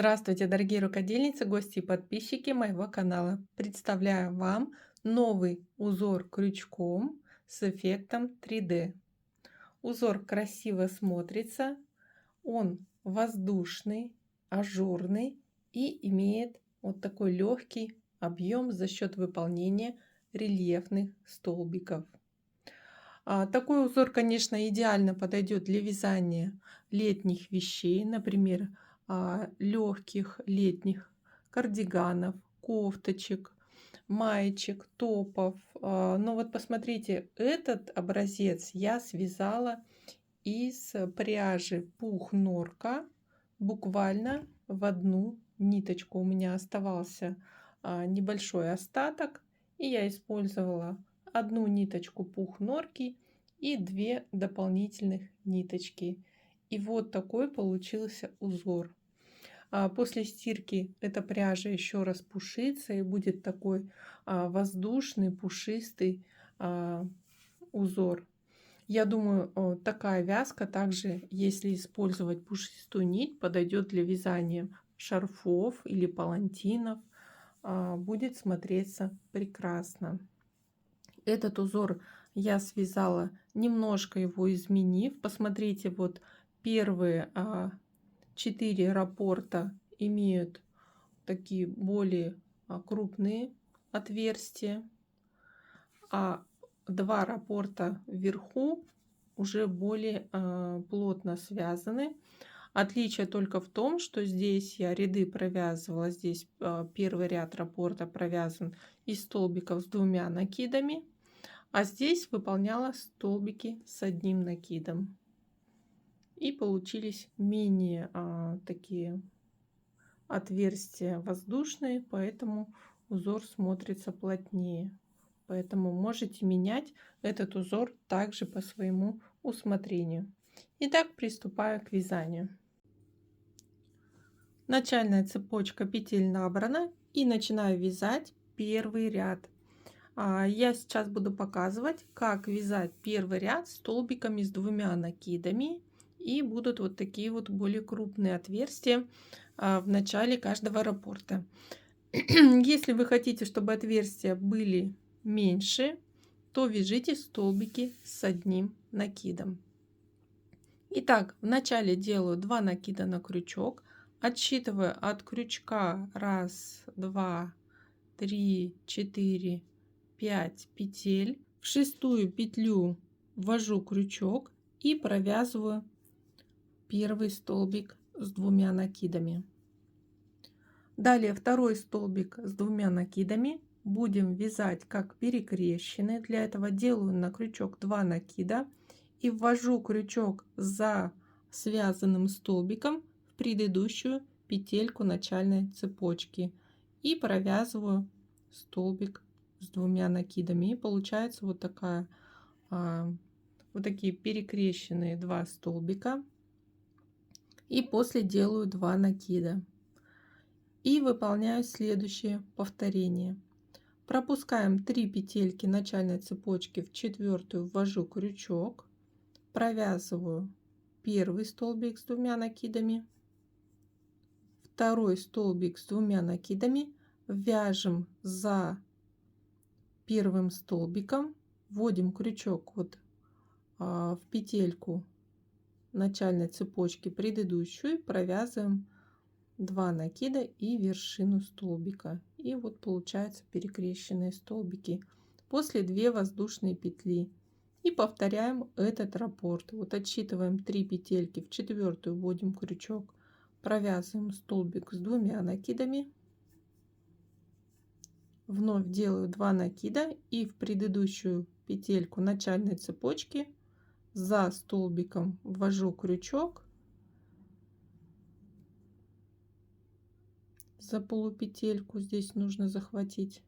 Здравствуйте, дорогие рукодельницы, гости и подписчики моего канала. Представляю вам новый узор крючком с эффектом 3D. Узор красиво смотрится, он воздушный, ажурный и имеет вот такой легкий объем за счет выполнения рельефных столбиков. Такой узор, конечно, идеально подойдет для вязания летних вещей, например, легких летних кардиганов, кофточек, маечек, топов. Но вот посмотрите, этот образец я связала из пряжи пух норка, буквально в одну ниточку. У меня оставался небольшой остаток, и я использовала одну ниточку пух норки и две дополнительных ниточки. И вот такой получился узор. После стирки эта пряжа еще распушится и будет такой воздушный, пушистый узор. Я думаю, такая вязка также, если использовать пушистую нить, подойдет для вязания шарфов или палантинов. Будет смотреться прекрасно. Этот узор я связала, немножко его изменив. Посмотрите, вот первые 4 раппорта имеют такие более крупные отверстия, а 2 раппорта вверху уже более плотно связаны. Отличие только в том, что здесь я ряды провязывала. Здесь первый ряд раппорта провязан из столбиков с 2 накидами, а здесь выполняла столбики с 1 накидом. И получились менее такие отверстия воздушные, поэтому узор смотрится плотнее. Поэтому можете менять этот узор также по своему усмотрению. Итак, приступаю к вязанию. Начальная цепочка петель набрана, и начинаю вязать первый ряд. Я сейчас буду показывать, как вязать первый ряд столбиками с 2 накидами, и будут вот такие вот более крупные отверстия в начале каждого раппорта. Если вы хотите, чтобы отверстия были меньше, то вяжите столбики с 1 накидом. Итак, вначале делаю 2 накида на крючок, отсчитываю от крючка 1, 2, 3, 4, 5 петель. В 6-ю петлю ввожу крючок и провязываю первый столбик с 2 накидами. Далее второй столбик с 2 накидами будем вязать как перекрещенный. Для этого делаю на крючок 2 накида и ввожу крючок за связанным столбиком в предыдущую петельку начальной цепочки и провязываю столбик с 2 накидами. И получается вот такая вот такие перекрещенные 2 столбика, и после делаю 2 накида и выполняю следующее повторение. Пропускаем 3 петельки начальной цепочки, в 4-ю ввожу крючок, провязываю первый столбик с 2 накидами, второй столбик с 2 накидами, вяжем за первым столбиком, вводим крючок вот в петельку начальной цепочки предыдущую, провязываем 2 накида и вершину столбика. И вот получается перекрещенные столбики. После 2 воздушные петли. И повторяем этот раппорт. Вот отсчитываем 3 петельки, в 4-ю вводим крючок, провязываем столбик с 2 накидами. Вновь делаю 2 накида и в предыдущую петельку начальной цепочки за столбиком ввожу крючок, за полупетельку здесь нужно захватить,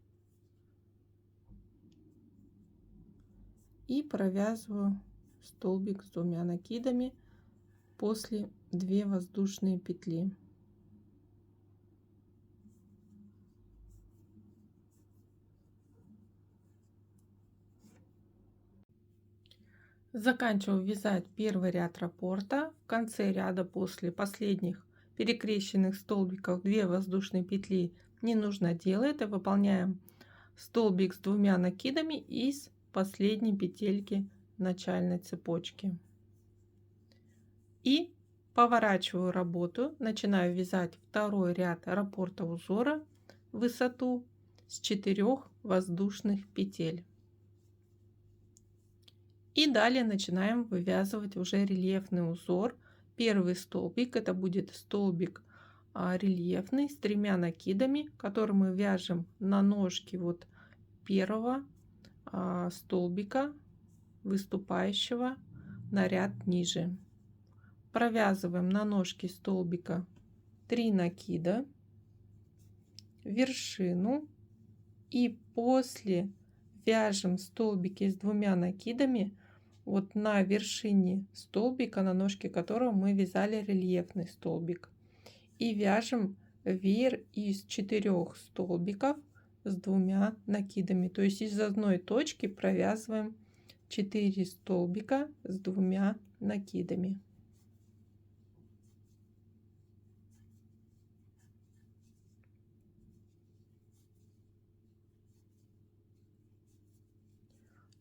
и провязываю столбик с 2 накидами после 2 воздушные петли. Заканчиваю вязать первый ряд раппорта. В конце ряда после последних перекрещенных столбиков 2 воздушные петли не нужно делать. И выполняем столбик с 2 накидами из последней петельки начальной цепочки. И поворачиваю работу, начинаю вязать второй ряд раппорта узора в высоту с 4 воздушных петель. И далее начинаем вывязывать уже рельефный узор. Первый столбик это будет столбик рельефный с 3 накидами, который мы вяжем на ножке вот первого столбика выступающего на ряд ниже. Провязываем на ножке столбика 3 накида, вершину, и после вяжем столбики с 2 накидами вот на вершине столбика, на ножке которого мы вязали рельефный столбик, и вяжем веер из 4 столбиков с 2 накидами. То есть из одной точки провязываем 4 столбика с 2 накидами.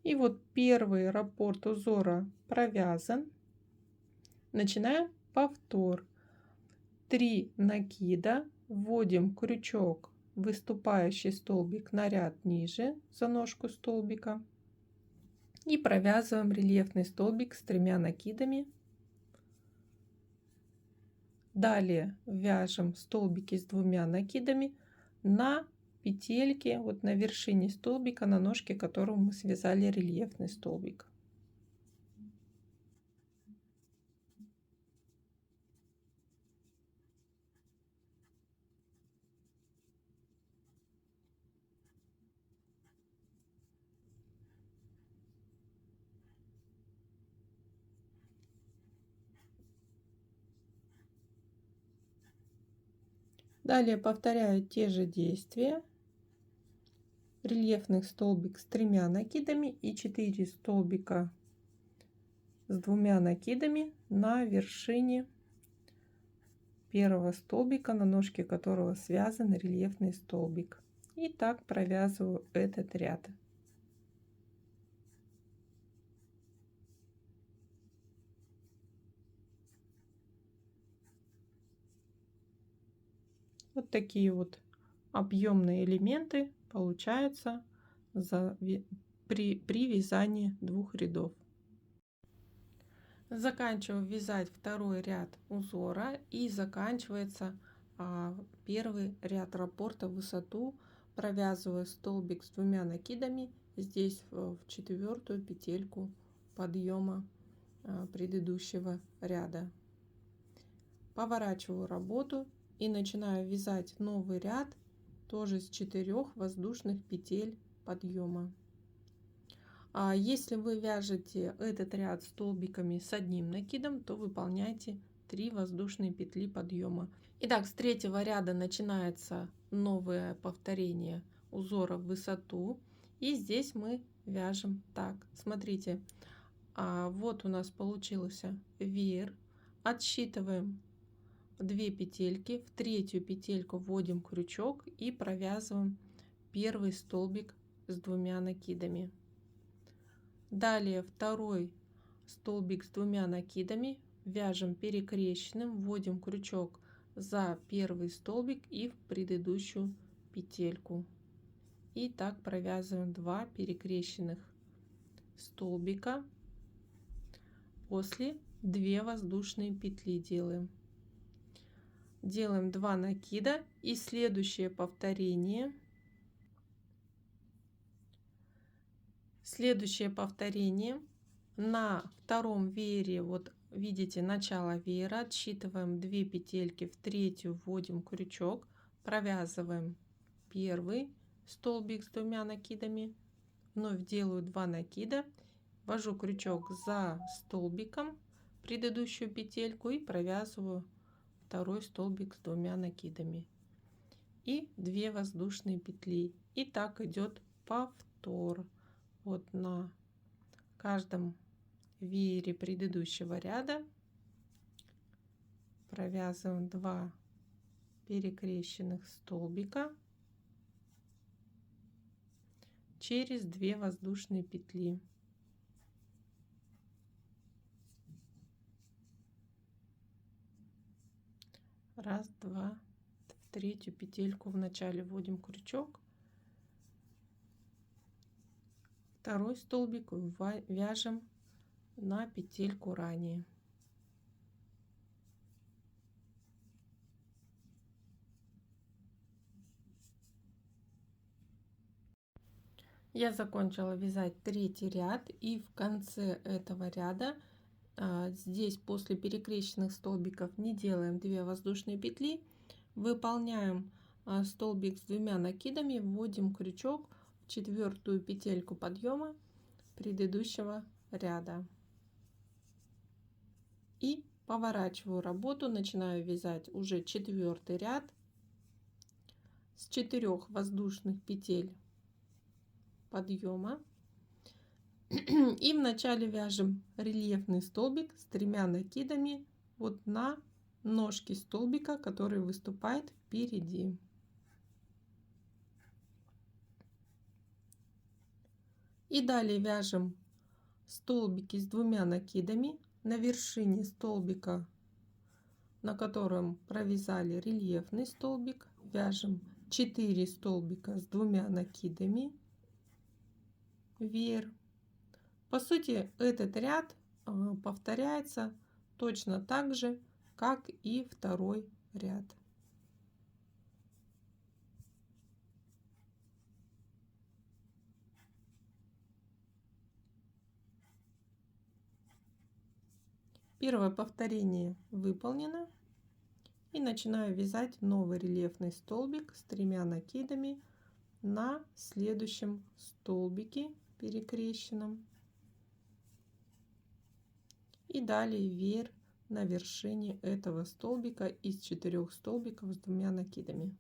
И вот первый раппорт узора провязан. Начинаем повтор. 3 накида, вводим крючок, выступающий столбик на ряд ниже за ножку столбика и провязываем рельефный столбик с 3 накидами. Далее вяжем столбики с 2 накидами на петельки вот на вершине столбика, на ножке которого мы связали рельефный столбик. Далее повторяю те же действия. Рельефный столбик с 3 накидами и 4 столбика с 2 накидами на вершине первого столбика, на ножке которого связан рельефный столбик. И так провязываю этот ряд. Вот такие вот объемные элементы получаются при вязании 2 рядов. Заканчиваю вязать второй ряд узора и заканчивается первый ряд раппорта в высоту. Провязываю столбик с 2 накидами здесь в 4-ю петельку подъема предыдущего ряда. Поворачиваю работу и начинаю вязать новый ряд тоже с 4 воздушных петель подъема. Если вы вяжете этот ряд столбиками с 1 накидом, то выполняйте 3 воздушные петли подъема. Итак, с 3-го ряда начинается новое повторение узора в высоту, и здесь мы вяжем так. Смотрите, вот у нас получился веер. Отсчитываем 2 петельки, в 3-ю петельку вводим крючок и провязываем первый столбик с 2 накидами. Далее второй столбик с 2 накидами вяжем перекрещенным, вводим крючок за первый столбик и в предыдущую петельку. И так провязываем 2 перекрещенных столбика. После 2 воздушные петли делаем. Делаем 2 накида и следующее повторение. На втором веере, вот видите начало веера, отсчитываем 2 петельки, в 3-ю вводим крючок, провязываем первый столбик с 2 накидами, вновь делаю 2 накида, ввожу крючок за столбиком, предыдущую петельку и провязываю второй столбик с 2 накидами и 2 воздушные петли. И так идет повтор. Вот на каждом веере предыдущего ряда провязываем 2 перекрещенных столбика через 2 воздушные петли. Раз, два. В третью петельку вначале вводим крючок, второй столбик вяжем на петельку ранее. Я закончила вязать третий ряд, и в конце этого ряда здесь после перекрещенных столбиков не делаем 2 воздушные петли, выполняем столбик с 2 накидами, вводим крючок в 4-ю петельку подъема предыдущего ряда и поворачиваю работу, начинаю вязать уже 4-й ряд с 4 воздушных петель подъема. И вначале вяжем рельефный столбик с 3 накидами вот на ножки столбика, который выступает впереди. И далее вяжем столбики с 2 накидами на вершине столбика, на котором провязали рельефный столбик, вяжем 4 столбика с 2 накидами вверх. По сути, этот ряд повторяется точно так же, как и второй ряд. Первое повторение выполнено. И начинаю вязать новый рельефный столбик с 3 накидами на следующем столбике перекрещенном. И далее вверх на вершине этого столбика из 4 столбиков с 2 накидами.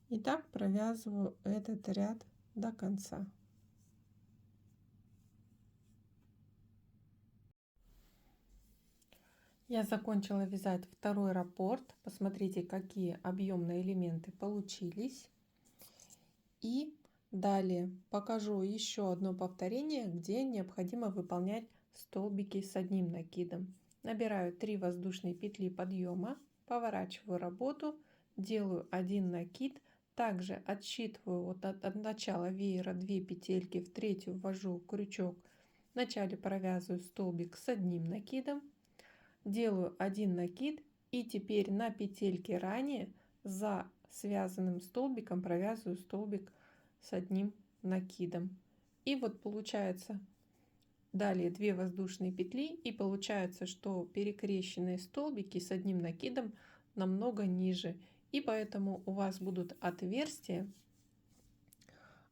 И так провязываю этот ряд до конца. Я закончила вязать второй раппорт. Посмотрите, какие объемные элементы получились. И далее покажу еще одно повторение, где необходимо выполнять столбики с 1 накидом. Набираю 3 воздушные петли подъема, поворачиваю работу, делаю 1 накид. Также отсчитываю вот от начала веера 2 петельки, в третью ввожу крючок. Вначале провязываю столбик с 1 накидом. Делаю 1 накид и теперь на петельке ранее за связанным столбиком провязываю столбик с 1 накидом. И вот получается далее 2 воздушные петли, и получается, что перекрещенные столбики с 1 накидом намного ниже, и поэтому у вас будут отверстия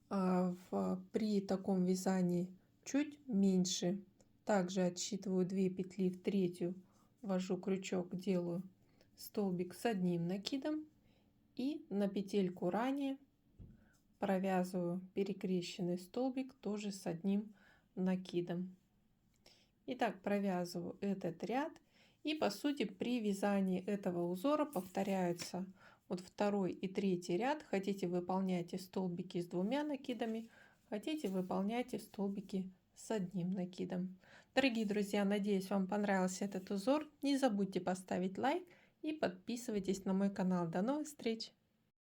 при таком вязании чуть меньше. Также отсчитываю 2 петли, в третью ввожу крючок, делаю столбик с 1 накидом и на петельку ранее провязываю перекрещенный столбик тоже с 1 накидом. Итак, провязываю этот ряд, и по сути при вязании этого узора повторяются вот второй и третий ряд. Хотите, выполняйте столбики с 2 накидами, хотите, выполняйте столбики с 1 накидом. Дорогие друзья, надеюсь, вам понравился этот узор. Не забудьте поставить лайк и подписывайтесь на мой канал. До новых встреч!